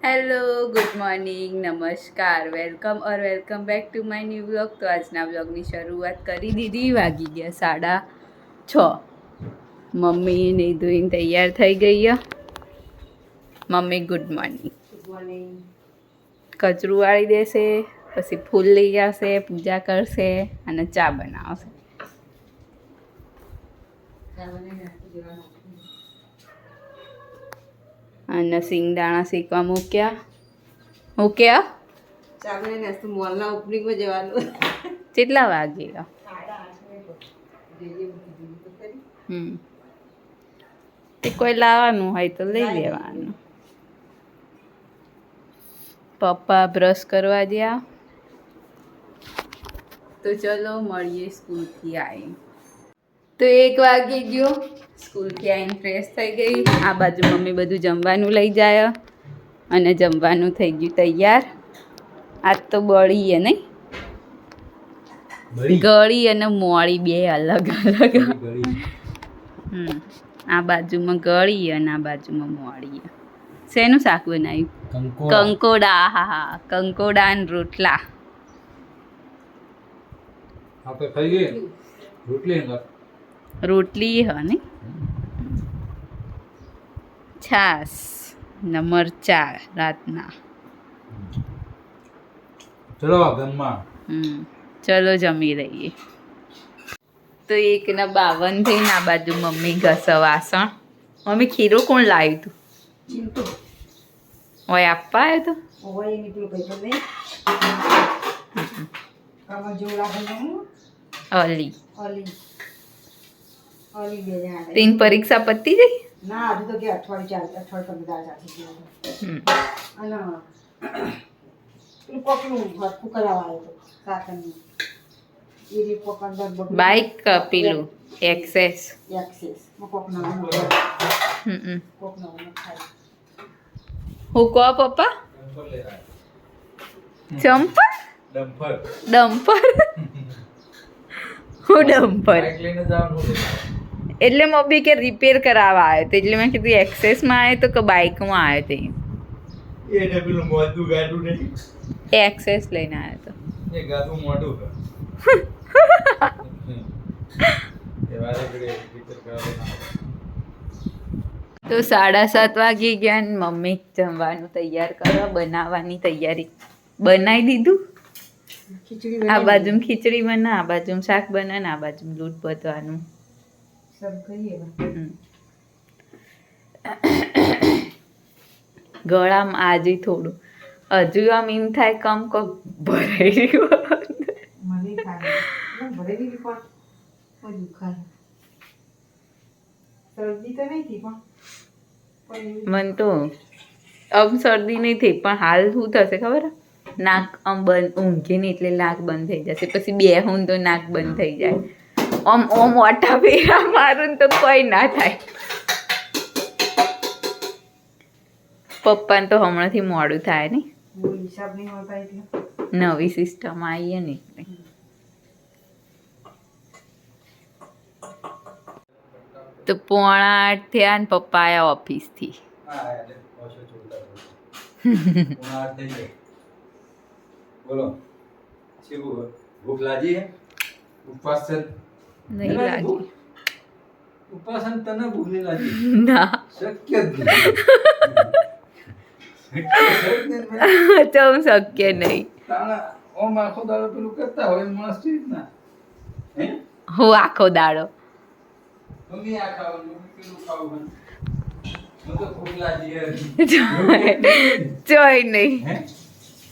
Hello good morning नमस्कार welcome back to my new vlog. तो આજના વ્લોગની શરૂઆત કરી દીધી। વાગી ગયા 6:30। મમ્મી નહીં ધોઈને તૈયાર થઈ ગઈ। Mummy good morning. કચરું વાળી દેશે, પછી ફૂલ લઈ આવશે, પૂજા કરશે અને ચા બનાવશે। અને સિંગદાણા શેકવા મૂક્યા। કેટલા વાગે? તે કોઈ લાવવાનું હોય તો લઈ લેવાનું। પપ્પા બ્રશ કરવા ગયા। તો ચલો મળીએ સ્કૂલથી આવીને। તો 1 વાગી ગયો। સ્કૂલથી આવીને ફ્રેશ થઈ ગઈ। આ બાજુ મમ્મી બધું જમવાનું લઈ જાય અને જમવાનું થઈ ગયું તૈયાર। આજ તો બળી હે નહીં, ગળી અને મોળી બે અલગ અલગ। આ બાજુમાં ગળી અને આ બાજુમાં મોળી। શેનું શાક બનાવ્યું? કંકોડા। હા, કંકોડા અને રોટલા। રોટલી હ ને છાસ ને મરચા રાતના। ચલો ગમમાં ચલો જમી લઈએ। તો 1:52 થઈને આ બાજુ મમ્મી ઘસે વાસણ। મમ્મી ખીરો કોણ લાવ્યું તું? ચિંટુ ઓય આપવા આવ્યો તો? ઓય નીકળું ભાઈ તો નહીં કામ જેવું લાગે ને અલી ઓલી ઓલી બે જણા તેની પરીક્ષા પતી ગઈ? ના હજુ તો કે અઠવાડિયું બધા ચાલશે અને પેલું કોકનું હરખું કરાવવા આવ્યો હતો સાતમની એ રીત કોક અંદર બાઈક પેલું એક્સેસ કોકના થાય હું કહો પપ્પા? ચંપલ? ડમ્પર? હું ડમ્પર એટલે મમ્મી કે રિપેર કરાવવા આવ્યો તો, એટલે મેં કીધું એક્સેસમાં આવ્યો તો કે બાઇકમાં આવ્યો તો? એક્સેસ લઈને આવ્યો તો। તો 7:30 વાગી ગયા ને મમ્મી જમવાનું તૈયાર કરવા, બનાવવાની તૈયારી બનાવી દીધું। આ બાજુ ખીચડી બના, આ બાજુ શાક બના, આ બાજુ દૂધ બધવાનું ગળામાં આજે થોડું હજુ આમ એમ થાય કમ કમ ભરાઈ રહ્યું। મને તો આમ શરદી નહીં થઈ, પણ હાલ શું થશે ખબર? નાક આમ બંધ, ઊંઘી નહીં એટલે નાક બંધ થઈ જશે, પછી બેહું તો નાક બંધ થઈ જાય। ઓમ મોટા ફેરા મારું તો કોઈ ના થાય। પપ્પાને તો હમણાંથી મોડું થાય ને, નવી સિસ્ટમ આવી ને એટલે। તો 7:45 થયા ને પપ્પા આયા ઓફિસથી। બોલો ભૂખ લાગી હે? ઉપવાસ છે? નહીં લાગી ઉપવાસ તને ભૂખ નહીં લાગી? ના, શક્ય જ તો શક્ય નહીં। ઓમ આખો દાડો પેલું કરતા હોય માણસ કેવી રીતના? હે હું આખો દાડો મમ્મી આ ખાવાનું, મમ્મી પેલું ખાવાનું, મને તો ભૂખ લાગી હે। જોઈ નહીં। હે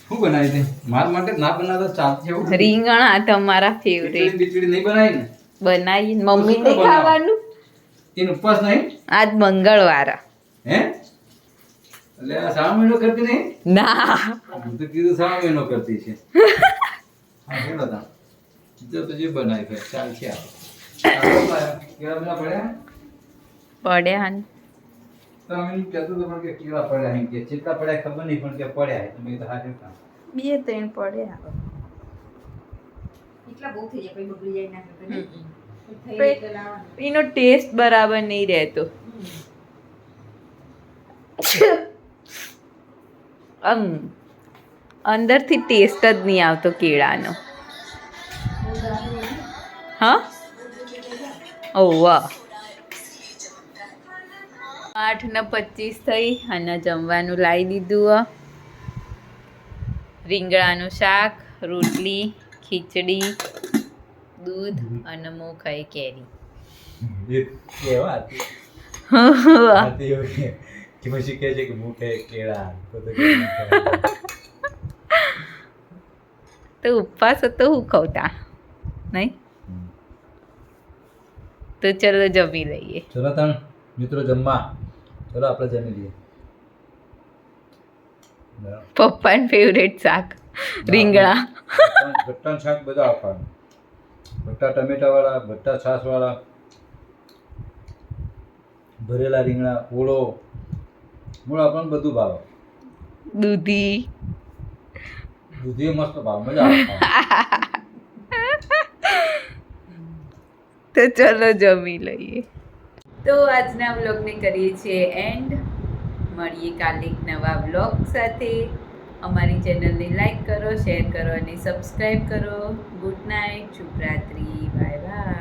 શું બનાવી દે? મારા માટે ના બનાવતા ચાલશે એવું? રીંગણ આ તમારા ફેવરેટ બીચડી નહીં બનાવી ને? બનાવી મમ્મી ને ખાવાનું। એનો ઉપવાસ નહીં? આજ મંગળવાર હે? એટલે આ શ્રાવણ મહિનો કરતી નહીં? ના, હું તો કીધું શ્રાવણ મહિનો કરતી છે। હા હેડો તા જો તો જે બનાવી ફેર ચાલશે આ કેળા બધા પડ્યા પડ્યા ને તો અમે કહેતો તો પણ કે કેળા પડ્યા એમ કે ચેટલા પડ્યા ખબર નહીં પણ કે પડ્યા તો મેં તો હાજર કામ 2-3 પડ્યા। એટલા બહુ થઈ જાય પછી બગડી જાય ના એનો ટેસ્ટ બરાબર નહીં રહેતો। અંદરથી ટેસ્ટ જ નહીં આવતો કેળાનો. હા ઓવા 8:25 થઈ અને જમવાનું લાવી દીધું. રીંગણાનું શાક, રોટલી, ખીચડી, દૂધ અને હું ખાઈ કેરી. એ કેવા હતી? આતી એવું કે પછી કહે છે કે મુઠે કેળા તો ઉપવાસ હતો હું ખવતા નહીં. તો ચલો જમી લઈએ. ચલો તણ મિત્રો જમવા. ચલો આપણે જમી લઈએ. પપ્પાનું ફેવરેટ શાક રીંગણા. ભટ્ટાનું શાક બધા આપવાનું. ભટ્ટા ટમેટાવાળા, ભટ્ટા છાશવાળા, ભરેલા રીંગણા, ઓળો આપણને બધું ભાવે. દૂધી દૂધી મસ્ત ભાવ, મજા આવે. તો ચલો જમી લઈએ. તો આજના વ્લોગને કરીએ છીએ એન્ડ. મળીએ કાલે એક નવા વ્લોગ સાથે. અમારી ચેનલને લાઈક કરો, શેર કરો અને સબસ્ક્રાઈબ કરો. ગુડ નાઇટ, શુભરાત્રી, બાય બાય.